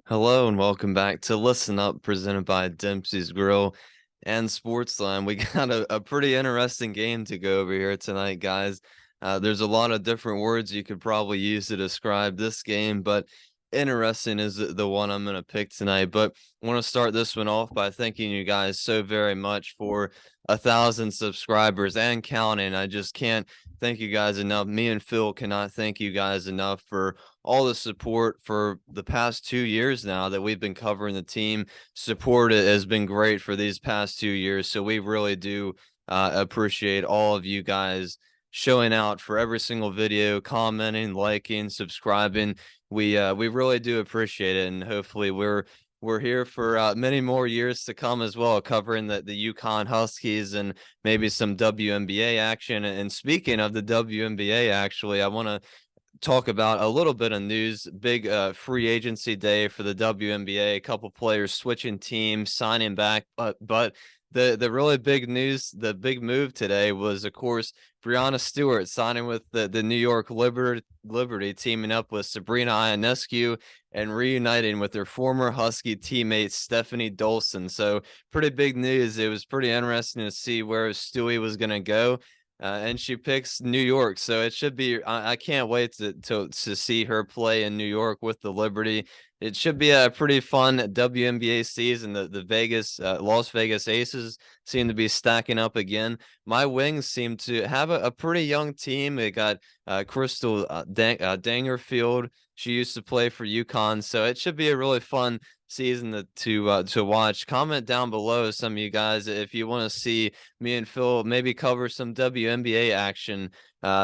Hello and welcome back to Listen Up, presented by Dempsey's Grill and Sportsline. We got a pretty interesting game to go over here tonight, guys. There's a lot of different words you could probably use to describe this game, but interesting is the one I'm going to pick tonight. But I want to start this one off by thanking you guys so very much for 1,000 subscribers and counting. I just can't thank you guys enough. Me and Phil cannot thank you guys enough for all the support for the past 2 years now that we've been covering the team. Support has been great for these past 2 years. So we really do appreciate all of you guys showing out for every single video, commenting, liking, subscribing. We really do appreciate it, and hopefully we're here for many more years to come as well, covering the UConn Huskies and maybe some WNBA action. And speaking of the WNBA, actually, I want to talk about a little bit of news. Big free agency day for the WNBA. A couple players switching teams, signing back, but the really big news, the big move today was, of course, Breanna Stewart signing with the New York Liberty, teaming up with Sabrina Ionescu and reuniting with their former Husky teammate Stephanie Dolson. So pretty big news. It was pretty interesting to see where Stewie was going to go. And she picks New York, so it should be. I can't wait to see her play in New York with the Liberty. It should be a pretty fun WNBA season. The Las Vegas Aces seem to be stacking up again. My Wings seem to have a pretty young team. They got Crystal Dangerfield. She used to play for UConn, so it should be a really fun season to watch. Comment down below, some of you guys, if you want to see me and Phil maybe cover some WNBA action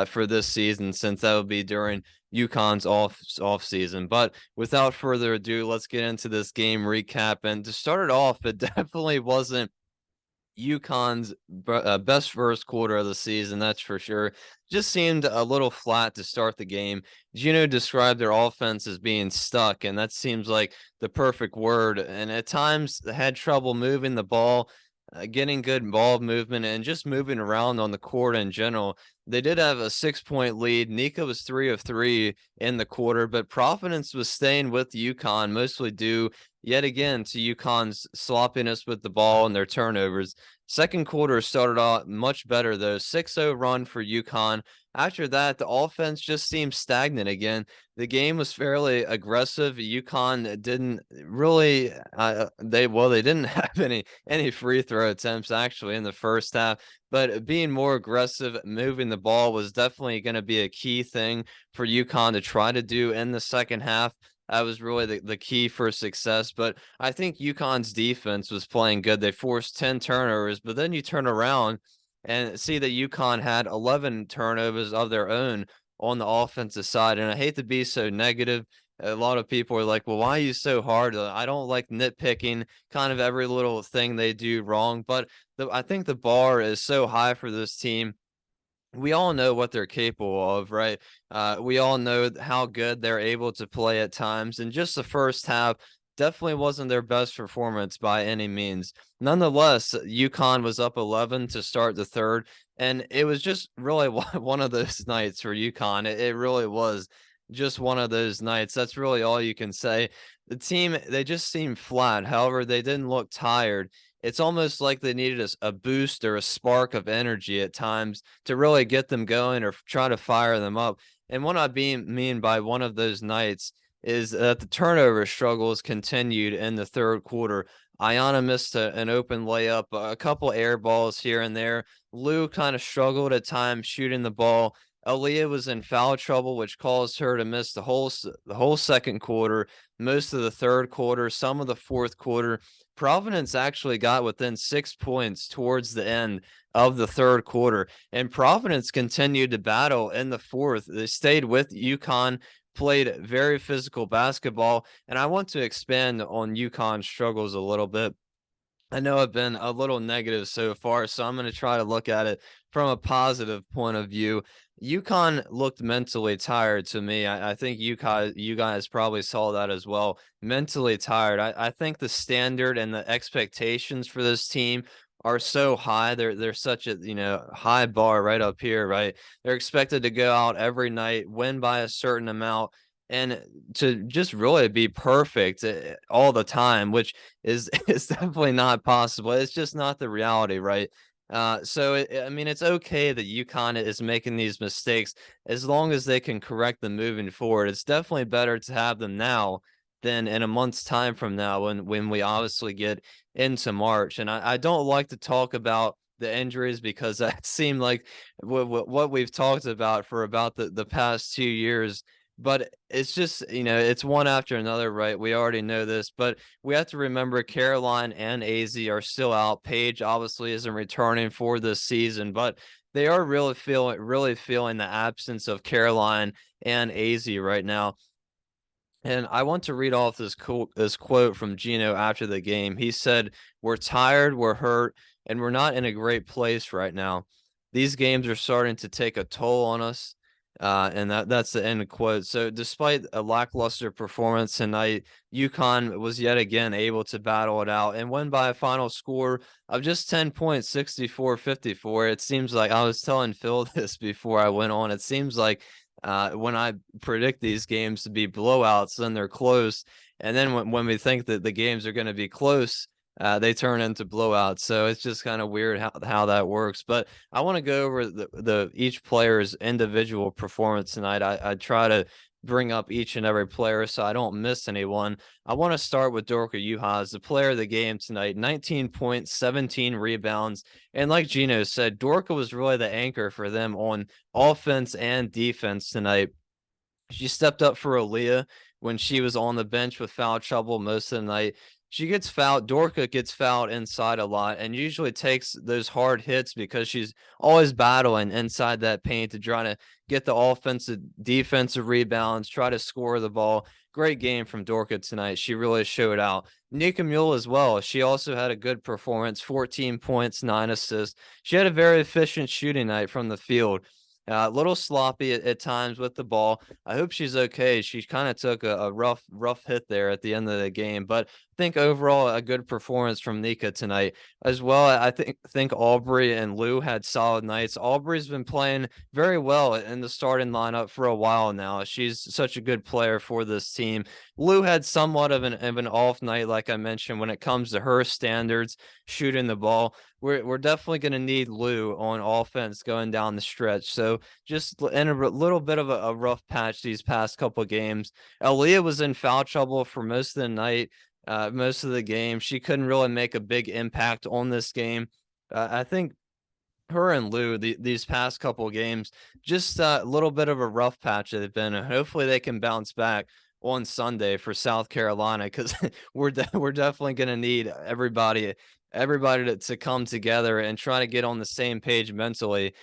for this season, since that will be during UConn's off season. But without further ado, let's get into this game recap. And to start it off, it definitely wasn't UConn's best first quarter of the season, that's for sure. Just seemed a little flat to start the game. Gino described their offense as being stuck, and that seems like the perfect word. And at times had trouble moving the ball, getting good ball movement, and just moving around on the court in general. They did have a 6-point lead. Nika was 3 of 3 in the quarter, but Providence was staying with UConn, mostly due yet again to UConn's sloppiness with the ball and their turnovers. Second quarter started out much better, though. 6-0 run for UConn. After that, the offense just seemed stagnant again. The game was fairly aggressive. UConn didn't really they didn't have any free throw attempts actually in the first half, but being more aggressive, moving the ball was definitely going to be a key thing for UConn to try to do in the second half. That was really the key for success. But I think UConn's defense was playing good. They forced 10 turnovers, but then you turn around and see that UConn had 11 turnovers of their own on the offensive side. And I hate to be so negative. A lot of people are like, well, why are you so hard? I don't like nitpicking kind of every little thing they do wrong. But I think the bar is so high for this team. We all know what they're capable of, right? We all know how good they're able to play at times. And just the first half definitely wasn't their best performance by any means. Nonetheless, UConn was up 11 to start the third. And it was just really one of those nights for UConn. It really was just one of those nights. That's really all you can say. The team, they just seemed flat. However, they didn't look tired. It's almost like they needed a boost or a spark of energy at times to really get them going or try to fire them up. And what I mean by one of those nights is that the turnover struggles continued in the third quarter. Ayana missed an open layup, a couple air balls here and there. Lou kind of struggled at times shooting the ball. Aaliyah was in foul trouble, which caused her to miss the whole second quarter, most of the third quarter, some of the fourth quarter. Providence actually got within 6 points towards the end of the third quarter, and Providence continued to battle in the fourth. They stayed with UConn, played very physical basketball, and I want to expand on UConn's struggles a little bit. I know I've been a little negative so far, so I'm going to try to look at it from a positive point of view. UConn looked mentally tired to me. I think you guys probably saw that as well. Mentally tired. I think the standard and the expectations for this team are so high. They're such a high bar right up here, right? They're expected to go out every night, win by a certain amount, and to just really be perfect all the time, which is is definitely not possible. It's just not the reality, right? So I mean, it's okay that UConn is making these mistakes as long as they can correct them moving forward. It's definitely better to have them now than in a month's time from now when we obviously get into March. And I don't like to talk about the injuries because that seemed like what we've talked about for about the past 2 years. But it's just, it's one after another, right? We already know this, but we have to remember Caroline and AZ are still out. Paige obviously isn't returning for this season, but they are really feeling the absence of Caroline and AZ right now. And I want to read off this quote from Gino after the game. He said, "We're tired, we're hurt, and we're not in a great place right now. These games are starting to take a toll on us." And that's the end of quote. So despite a lackluster performance tonight, UConn was yet again able to battle it out and win by a final score of just 10 points, 64-54. It seems like I was telling Phil this before I went on. It seems like when I predict these games to be blowouts, then they're close. And then when we think that the games are going to be close, they turn into blowouts. So it's just kind of weird how that works. But I want to go over the each player's individual performance tonight. I try to bring up each and every player so I don't miss anyone. I want to start with Dorka Juhasz, the player of the game tonight. 19 points, 17 rebounds. And like Gino said, Dorka was really the anchor for them on offense and defense tonight. She stepped up for Aaliyah when she was on the bench with foul trouble most of the night. She gets fouled. Dorka gets fouled inside a lot and usually takes those hard hits because she's always battling inside that paint to try to get the offensive, defensive rebounds, try to score the ball. Great game from Dorka tonight. She really showed out. Nika Mule as well. She also had a good performance, 14 points, 9 assists. She had a very efficient shooting night from the field. A little sloppy at times with the ball. I hope she's okay. She kind of took a rough hit there at the end of the game, but I think overall a good performance from Nika tonight as well. I think Aubrey and Lou had solid nights. Aubrey's been playing very well in the starting lineup for a while now. She's such a good player for this team. Lou had somewhat of an off night, like I mentioned, when it comes to her standards shooting the ball. We're definitely going to need Lou on offense going down the stretch. So just in a little bit of a rough patch these past couple games. Aaliyah was in foul trouble for most of the night, most of the game. She couldn't really make a big impact on this game. I think her and Lou these past couple games, just a little bit of a rough patch they've been. And hopefully they can bounce back on Sunday for South Carolina because we're definitely going to need everybody to come together and try to get on the same page mentally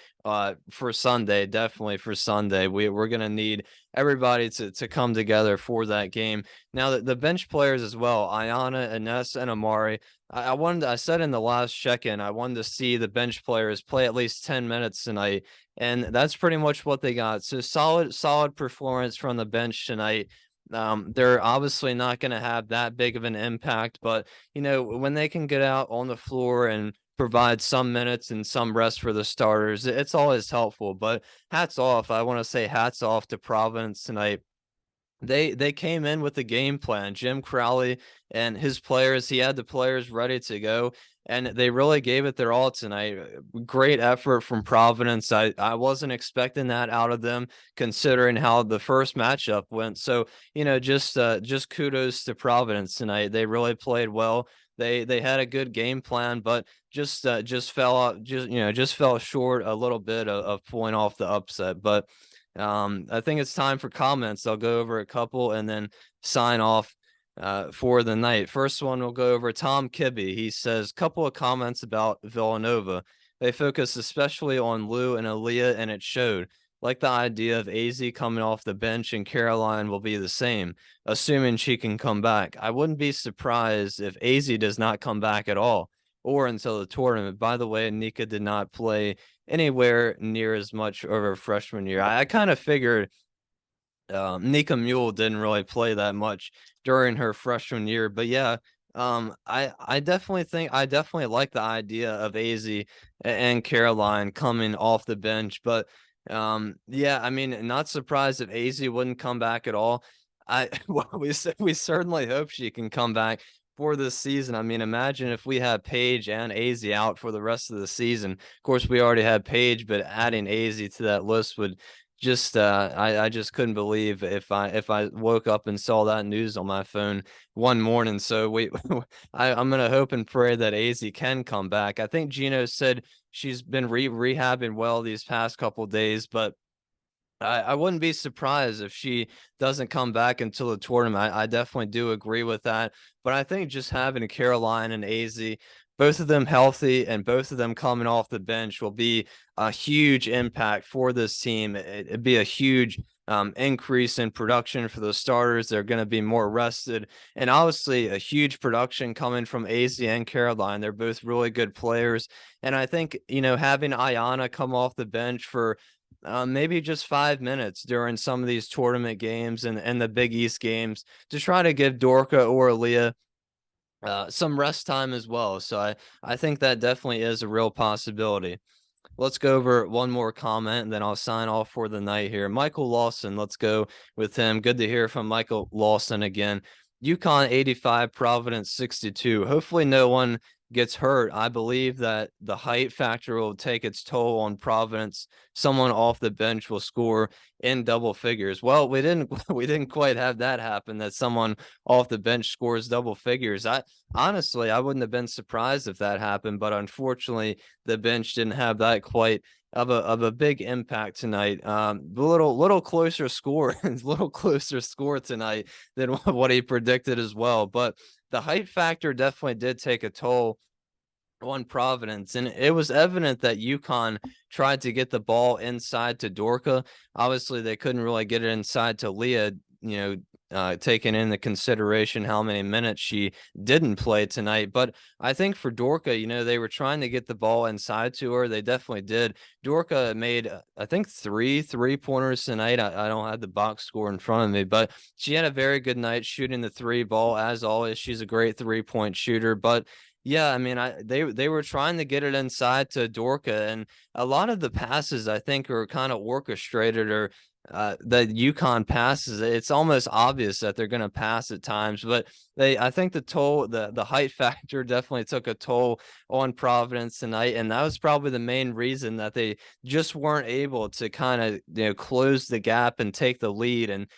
for Sunday. Definitely for Sunday, we're going to need everybody to come together for that game. Now the bench players as well, Ayana, Ines, and Amari. I said in the last check-in, I wanted to see the bench players play at least 10 minutes tonight, and that's pretty much what they got. So solid performance from the bench tonight. They're obviously not going to have that big of an impact, but when they can get out on the floor and provide some minutes and some rest for the starters, it's always helpful. But hats off. I want to say hats off to Providence tonight. They came in with a game plan. Jim Crowley and his players, he had the players ready to go, and they really gave it their all tonight. Great effort from Providence. I wasn't expecting that out of them, considering how the first matchup went. So, just kudos to Providence tonight. They really played well. They had a good game plan, but just fell out, just fell short a little bit of pulling off the upset. But I think it's time for comments. I'll go over a couple and then sign off for the night. First one, we'll go over Tom Kibbe. He says, couple of comments about Villanova. They focus especially on Lou and Aaliyah, and it showed. Like the idea of AZ coming off the bench and Caroline will be the same, assuming she can come back. I wouldn't be surprised if AZ does not come back at all or until the tournament. By the way, Nika did not play anywhere near as much over freshman year. I kind of figured Nika Mule didn't really play that much during her freshman year, but yeah, I definitely like the idea of AZ and Caroline coming off the bench, but yeah, I mean, not surprised if AZ wouldn't come back at all. well, we certainly hope she can come back for this season. I mean, imagine if we had Paige and AZ out for the rest of the season. Of course, we already had Paige, but adding AZ to that list would just I just couldn't believe if I woke up and saw that news on my phone one morning. So I'm gonna hope and pray that AZ can come back. I think Gino said she's been rehabbing well these past couple days, but I wouldn't be surprised if she doesn't come back until the tournament. I definitely do agree with that. But I think just having Caroline and AZ, both of them healthy and both of them coming off the bench will be a huge impact for this team. It'd be a huge increase in production for the starters. They're going to be more rested. And obviously, a huge production coming from AZ and Caroline. They're both really good players. And I think, having Ayana come off the bench for maybe just 5 minutes during some of these tournament games and the Big East games to try to give Dorka or Aaliyah some rest time as well. So I think that definitely is a real possibility. Let's go over one more comment and then I'll sign off for the night here. Michael Lawson, let's go with him. Good to hear from Michael Lawson again. UConn 85, Providence 62. Hopefully no one gets hurt. I believe that the height factor will take its toll on Providence. Someone off the bench will score in double figures. Well, we didn't quite have that happen, that someone off the bench scores double figures. Honestly, I wouldn't have been surprised if that happened, but unfortunately the bench didn't have that quite of a big impact tonight. Little closer score, little closer score tonight than what he predicted as well. But the height factor definitely did take a toll on Providence, and it was evident that UConn tried to get the ball inside to Dorka. Obviously, they couldn't really get it inside to Leah, taking into consideration how many minutes she didn't play tonight. But I think for Dorka, they were trying to get the ball inside to her. They definitely did. Dorka made, I think, three-pointers tonight. I don't have the box score in front of me, but she had a very good night shooting the three ball. As always, she's a great three-point shooter. But yeah, I mean, they were trying to get it inside to Dorka, and a lot of the passes I think are kind of orchestrated, or the UConn passes. It's almost obvious that they're going to pass at times, but I think the height factor definitely took a toll on Providence tonight, and that was probably the main reason that they just weren't able to kind of close the gap and take the lead and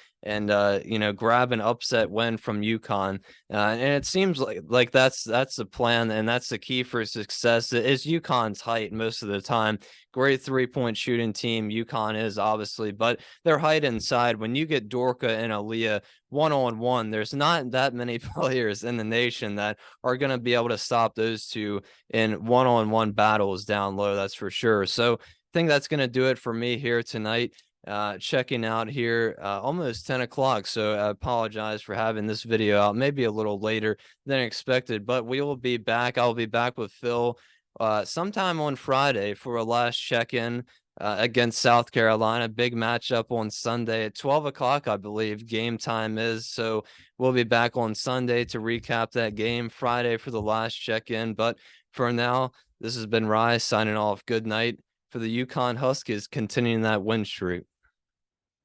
grab an upset win from UConn. And it seems like that's the plan, and that's the key for success is UConn's height most of the time. Great three-point shooting team UConn is, obviously, but their height inside, when you get Dorka and Aaliyah one-on-one, there's not that many players in the nation that are going to be able to stop those two in one-on-one battles down low, that's for sure. So I think that's going to do it for me here tonight. Checking out here almost 10 o'clock, so I apologize for having this video out maybe a little later than expected, but we will be back. I'll be back with Phil sometime on Friday for a last check-in against South Carolina. Big matchup on Sunday at 12 o'clock, I believe game time is. So we'll be back on Sunday to recap that game, Friday for the last check-in. But for now, this has been Rye signing off. Good night for the UConn Huskies, continuing that win streak.